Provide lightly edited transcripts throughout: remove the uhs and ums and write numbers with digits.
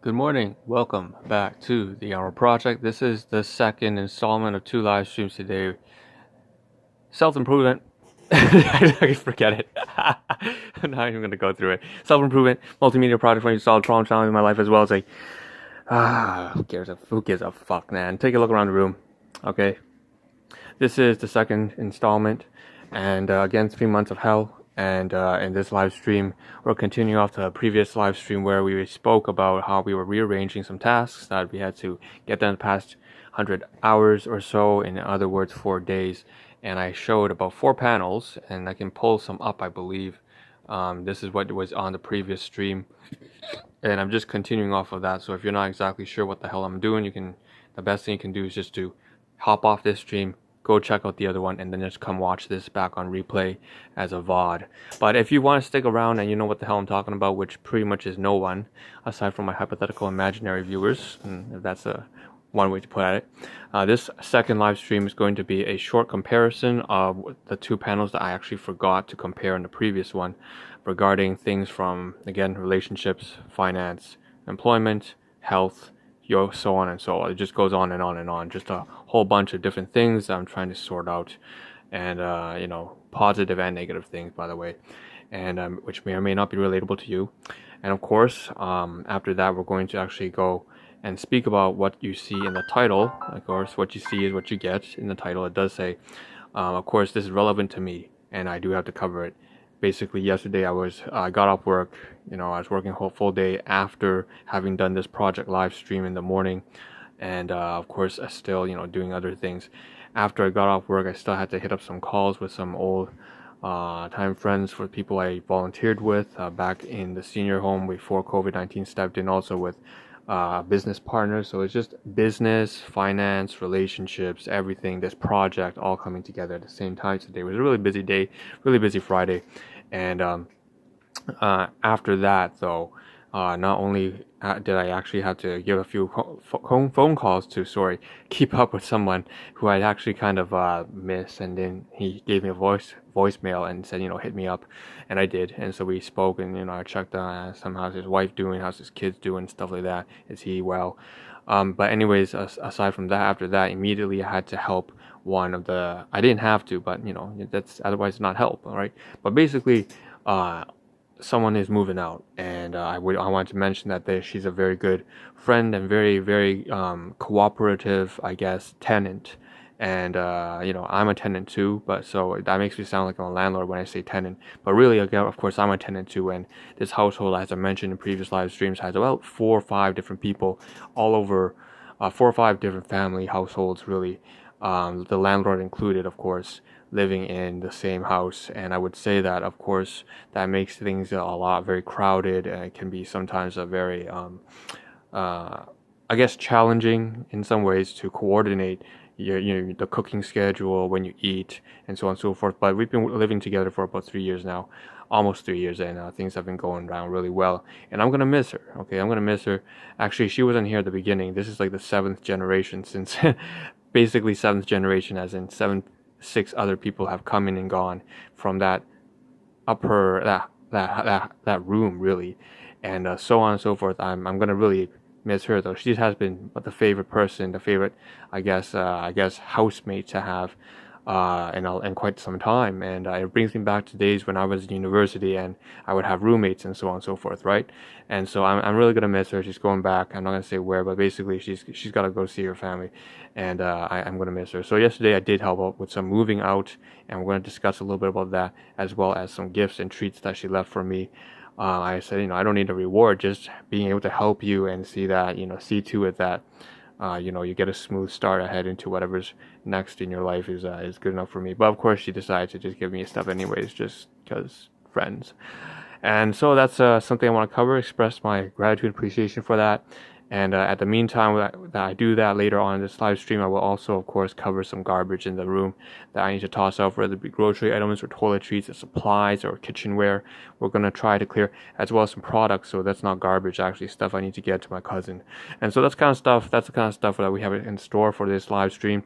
Good morning. Welcome back to the Ahn Rho Project. This is the second installment of 2 live streams today. Self-improvement. I forget it. I'm not even going to go through it. Self-improvement, multimedia project for solve problem challenge in my life as well. It's like, who gives a fuck, man? Take a look around the room. Okay. This is the second installment. And again, 3 months of hell. And in this live stream, we're continuing off the previous live stream where we spoke about how we were rearranging some tasks that we had to get done past 100 hours or so, in other words, 4 days. And I showed about 4 panels, and I can pull some up, I believe. This is what was on the previous stream, and I'm just continuing off of that. So if you're not exactly sure what the hell I'm doing, the best thing you can do is just to hop off this stream, go check out the other one, and then just come watch this back on replay as a VOD. But if you want to stick around and you know what the hell I'm talking about, which pretty much is no one, aside from my hypothetical imaginary viewers, if that's one way to put it. This second live stream is going to be a short comparison of the 2 panels that I actually forgot to compare in the previous one regarding things from, again, relationships, finance, employment, health, so on and so on. It just goes on and on and on. Just a whole bunch of different things that I'm trying to sort out, and positive and negative things, by the way, and which may or may not be relatable to you. And of course, after that, we're going to actually go and speak about what you see in the title. Of course, what you see is what you get in the title. It does say, of course, this is relevant to me, and I do have to cover it. Basically, yesterday I got off work. I was working a full day after having done this project live stream in the morning, and of course, still doing other things. After I got off work, I still had to hit up some calls with some old time friends for people I volunteered with back in the senior home before COVID-19 stepped in. Also with business partners. So it's just business, finance, relationships, everything, this project all coming together at the same time today. It was a really busy day, really busy Friday. And after that, though, not only did I actually have to give a few phone calls to, keep up with someone who I'd actually kind of missed, and then he gave me a voicemail and said, hit me up, and I did, and so we spoke, and I checked how's his wife doing, how's his kids doing, stuff like that, is he well? But anyways, aside from that, after that, immediately I had to help one of the, I didn't have to, but that's otherwise not help, all right? But basically, someone is moving out, and I want to mention that she's a very good friend and very, very cooperative, I guess, tenant. And I'm a tenant too, but so that makes me sound like I'm a landlord when I say tenant. But really, again, of course, I'm a tenant too. And this household, as I mentioned in previous live streams, has about 4 or 5 different people all over, 4 or 5 different family households, really, the landlord included, of course, living in the same house. And I would say that, of course, that makes things a lot very crowded, and it can be sometimes a very I guess challenging in some ways to coordinate the cooking schedule, when you eat, and so on and so forth. But we've been living together for about 3 years now, almost 3 years, and things have been going down really well. And I'm gonna miss her. Okay, I'm gonna miss her. Actually, she wasn't here at the beginning. This is like the 7th generation since, basically 7th generation, as in 6 other people have come in and gone from that that room, really, and so on and so forth. I'm gonna really miss her, though. She has been the favorite person, the favorite, I guess housemate to have in quite some time. And it brings me back to days when I was in university and I would have roommates and so on and so forth, right? And so I'm really gonna miss her. She's going back. I'm not gonna say where, but basically she's got to go see her family, and I'm gonna miss her. So yesterday I did help out with some moving out, and we're gonna discuss a little bit about that, as well as some gifts and treats that she left for me. I said, I don't need a reward, just being able to help you and see that, see to it that, you get a smooth start ahead into whatever's next in your life is good enough for me. But of course, she decided to just give me stuff anyways, just because friends. And so that's something I want to cover, express my gratitude and appreciation for that. And at the meantime, that I do that later on in this live stream, I will also, of course, cover some garbage in the room that I need to toss out, whether it be grocery items or toiletries or supplies or kitchenware. We're going to try to clear, as well as some products. So that's not garbage, actually, stuff I need to get to my cousin. And so that's the kind of stuff that we have in store for this live stream.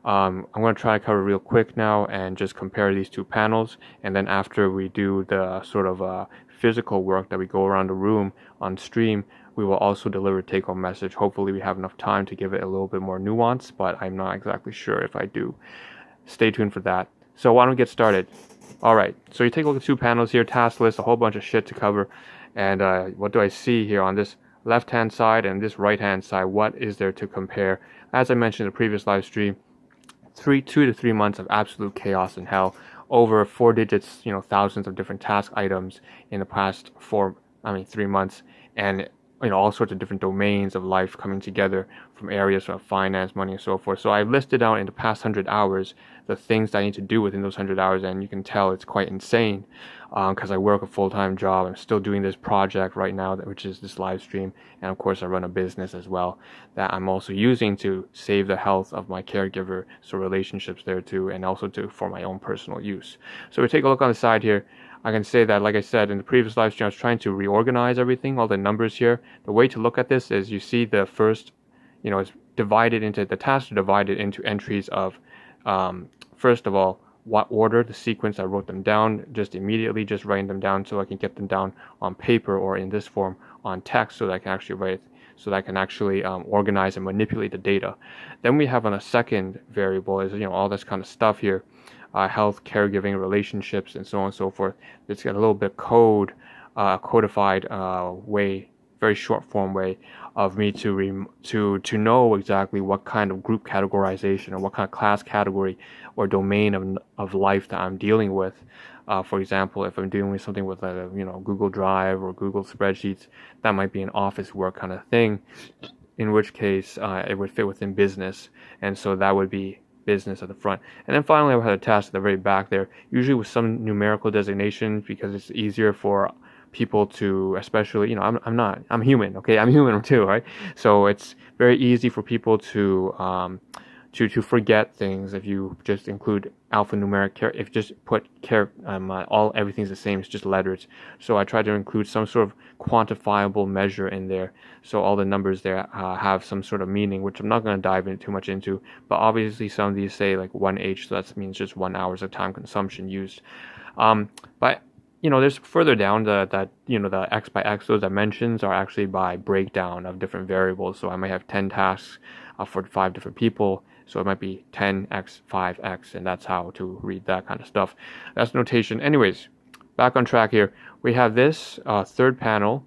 I'm going to try to cover real quick now and just compare these 2 panels. And then after we do the sort of physical work that we go around the room on stream, we will also deliver a take-home message. Hopefully we have enough time to give it a little bit more nuance, but I'm not exactly sure if I do. Stay tuned for that. So why don't we get started? All right, so you take a look at 2 panels here, task list, a whole bunch of shit to cover. And what do I see here on this left-hand side and this right-hand side? What is there to compare? As I mentioned in the previous live stream, 2 to 3 months of absolute chaos and hell, over 4 digits, thousands of different task items in the past 3 months, and all sorts of different domains of life coming together from areas of finance, money, and so forth. So I've listed out in the past 100 hours the things that I need to do within those 100 hours, and you can tell it's quite insane because I work a full-time job. I'm still doing this project right now, which is this live stream, and of course I run a business as well that I'm also using to save the health of my caregiver, so relationships there too, and also for my own personal use. So we take a look on the side here. I can say that, like I said in the previous live stream, I was trying to reorganize everything, all the numbers here. The way to look at this is you see the first, it's divided into, the tasks are divided into entries of, first of all, what order, the sequence I wrote them down, just immediately, just writing them down so I can get them down on paper or in this form on text so that I can actually write, so that I can actually organize and manipulate the data. Then we have on a second variable is, all this kind of stuff here. Health, caregiving, relationships, and so on and so forth. It's got a little bit codified way, very short form way of me to know exactly what kind of group categorization or what kind of class category or domain of life that I'm dealing with. For example, if I'm dealing with something with Google Drive or Google Spreadsheets, that might be an office work kind of thing, in which case it would fit within business, and so that would be business at the front. And then finally I had a task at the very back there, usually with some numerical designation, because it's easier for people to, especially, I'm human, okay? I'm human too, right? So it's very easy for people to forget things if you just include alphanumeric, if you just put everything's the same, it's just letters. So I try to include some sort of quantifiable measure in there, so all the numbers there have some sort of meaning, which I'm not going to dive too much into, but obviously some of these say like 1H, so that means just 1 hours of time consumption used. But there's further down the X by X, those dimensions are actually by breakdown of different variables. So I might have 10 tasks for 5 different people, so it might be 10x, 5x, and that's how to read that kind of stuff. That's notation. Anyways, back on track here. We have this third panel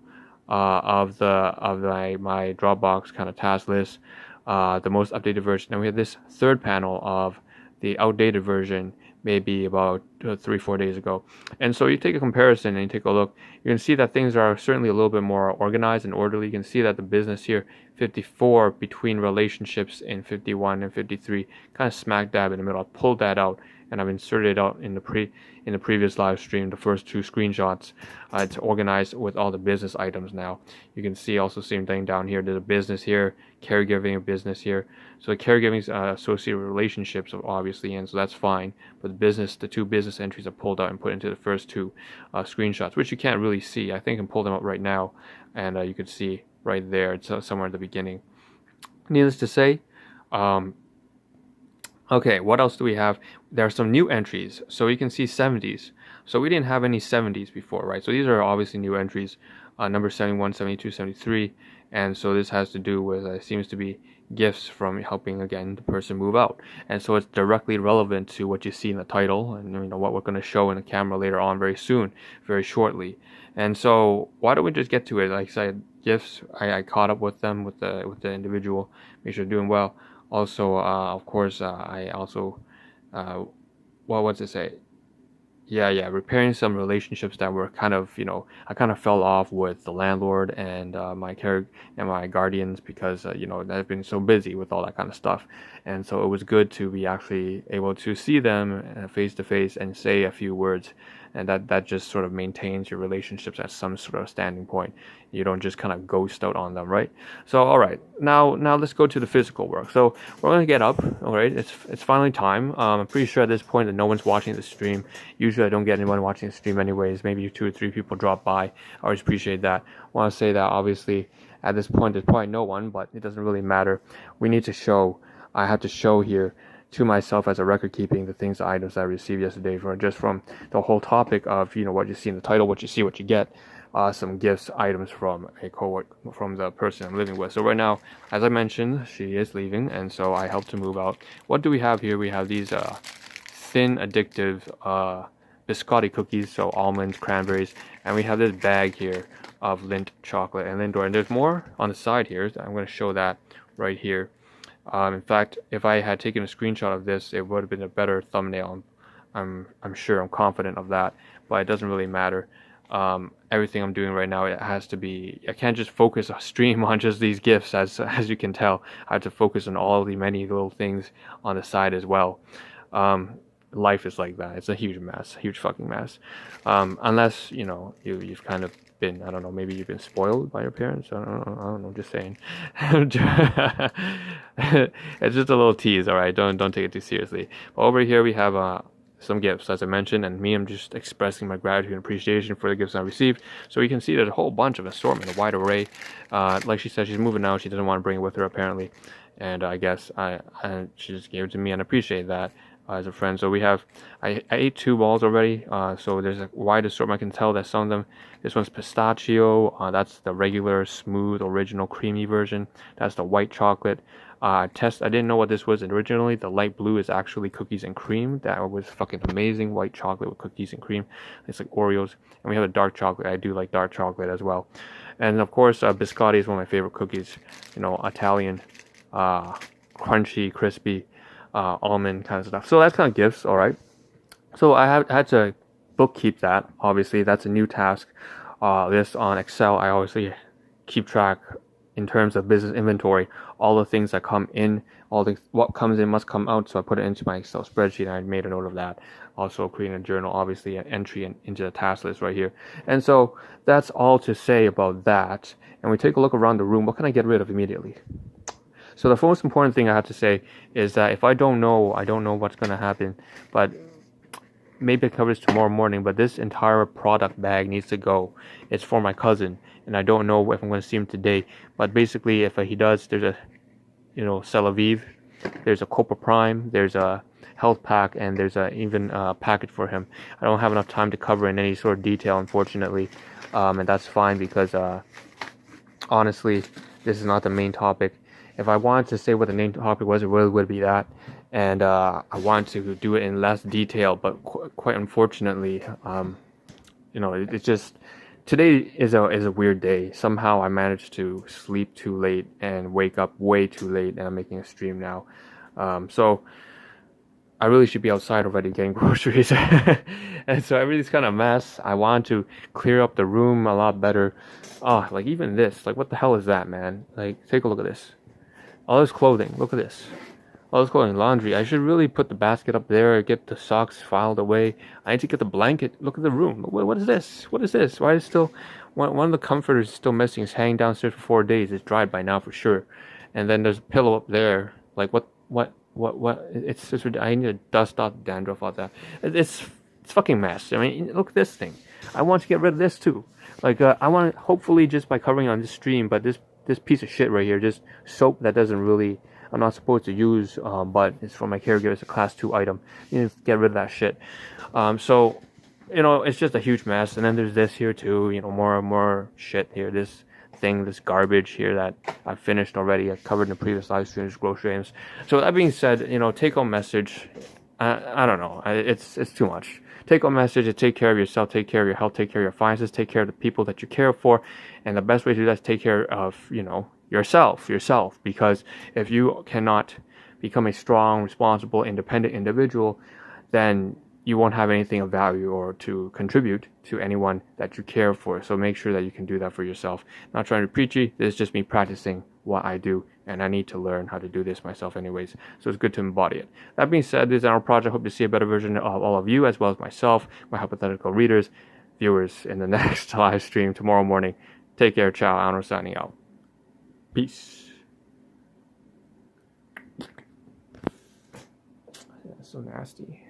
of my Dropbox kind of task list, the most updated version. And we have this third panel of the outdated version, maybe about 3-4 days ago. And so you take a comparison and you take a look, you can see that things are certainly a little bit more organized and orderly. You can see that the business here, 54, between relationships in 51 and 53, kind of smack dab in the middle. I pulled that out and I've inserted it out in the previous live stream, the first 2 screenshots. It's organized with all the business items now. You can see also same thing down here. There's a business here, caregiving, a business here. So the caregiving is associated with relationships, obviously, and so that's fine. But the 2 business entries are pulled out and put into the first 2 screenshots, which you can't really see. I think I can pull them up right now, and you could see right there. It's somewhere at the beginning. Needless to say, okay, what else do we have? There are some new entries. So you can see 70s. So we didn't have any 70s before, right? So these are obviously new entries, number 71, 72, 73. And so this has to do with, seems to be gifts from helping, again, the person move out. And so it's directly relevant to what you see in the title and what we're going to show in the camera later on very soon, very shortly. And so why don't we just get to it? Like I said, gifts, I caught up with them, with the individual, make sure they're doing well. Also, of course, I also, what's it say? Yeah, repairing some relationships that were kind of, I kind of fell off with the landlord and my guardians because, they've been so busy with all that kind of stuff. And so it was good to be actually able to see them face to face and say a few words. And that just sort of maintains your relationships at some sort of standing point. You don't just kind of ghost out on them, right? So, all right, now let's go to the physical work. So we're going to get up, all right? It's finally time. I'm pretty sure at this point that no one's watching the stream. Usually I don't get anyone watching the stream anyways. Maybe 2 or 3 people drop by. I always appreciate that. I want to say that obviously at this point there's probably no one, but it doesn't really matter. We need to show, I have to show here to myself as a record keeping the things, the items that I received yesterday, from the whole topic of what you see in the title, what you see, what you get. some gifts items from a coworker, from the person I'm living with. So right now, as I mentioned, she is leaving, and so I helped to move out. What do we have here? We have these thin, addictive biscotti cookies, so almonds, cranberries, and we have this bag here of Lindt chocolate and Lindor, and there's more on the side here. I'm going to show that right here. In fact, if I had taken a screenshot of this, it would have been a better thumbnail. I'm sure, I'm confident of that, but it doesn't really matter. Everything I'm doing right now, it has to be, I can't just focus a stream on just these gifts, as you can tell. I have to focus on all the many little things on the side as well. Life is like that. It's a huge mess, huge fucking mess. Unless, you know, you've kind of been, I don't know, maybe you've been spoiled by your parents. I don't know, just saying. It's just a little tease, all right? Don't take it too seriously. But over here we have some gifts, as I mentioned, and I'm just expressing my gratitude and appreciation for the gifts I received. So you can see there's a whole bunch of assortment, a wide array. Like she said, she's moving out. She doesn't want to bring it with her, apparently. And I guess she just gave it to me, and I appreciate that. As a friend. So we have, I ate 2 balls already, so there's a wide assortment. I can tell that some of them, this one's pistachio, that's the regular smooth original creamy version, that's the white chocolate. I didn't know what this was originally. The light blue is actually cookies and cream. That was fucking amazing. White chocolate with cookies and cream. It's like Oreos. And we have a dark chocolate. I do like dark chocolate as well. And of course, biscotti is one of my favorite cookies. You know, Italian, crunchy, crispy, almond kind of stuff. So that's kind of gifts, all right. So I had to bookkeep that. Obviously, that's a new task. This on Excel, I obviously keep track in terms of business inventory, all the things that come in, what comes in must come out. So I put it into my Excel spreadsheet, and I made a note of that. Also creating a journal, obviously an entry into the task list right here. And so that's all to say about that. And we take a look around the room. What can I get rid of immediately? So the most important thing I have to say is that if I don't know what's going to happen, but maybe it covers tomorrow morning, but this entire product bag needs to go. It's for my cousin, and I don't know if I'm going to see him today, but basically if he does, there's a, you know, Tel Aviv, there's a Copa Prime, there's a health pack, and there's even a package for him. I don't have enough time to cover in any sort of detail, unfortunately, and that's fine because honestly, this is not the main topic. If I wanted to say what the main topic was, it really would be that. And I wanted to do it in less detail, but quite unfortunately, you know, it's just, today is a weird day. Somehow I managed to sleep too late and wake up way too late, and I'm making a stream now. So I really should be outside already getting groceries. And so everything's kind of a mess. I want to clear up the room a lot better. Oh, like even this, like what the hell is that, man? Like, take a look at this. All this clothing, look at this. All this clothing, laundry. I should really put the basket up there, get the socks filed away. I need to get the blanket. Look at the room. What is this? What is this? Why is still, one of the comforters is still missing. It's hanging downstairs for 4 days. It's dried by now for sure. And then there's a pillow up there. Like what? It's just, I need to dust off dandruff off that. It's fucking mess. I mean, look at this thing. I want to get rid of this too. Like, I want to, hopefully just by covering on this stream, but this piece of shit right here, just soap that doesn't really, I'm not supposed to use, but it's for my caregiver. It's a class 2 item. You need to get rid of that shit. So, you know, it's just a huge mess. And then there's this here too, you know, more shit here. This garbage here that I've finished already. I covered in the previous live streams, grocery items. So that being said, you know, take home message. I don't know. It's too much. Take home message is take care of yourself, take care of your health, take care of your finances, take care of the people that you care for. And the best way to do that is take care of, you know, yourself. Because if you cannot become a strong, responsible, independent individual, then you won't have anything of value or to contribute to anyone that you care for. So make sure that you can do that for yourself. Not trying to be preachy. This is just me practicing what I do, and I need to learn how to do this myself anyways. So it's good to embody it. That being said, this is Ahn Rho Project. I hope to see a better version of all of you, as well as myself, my hypothetical readers, viewers in the next live stream tomorrow morning. Take care. Ciao. Ahn Rho signing out. Peace. That's so nasty.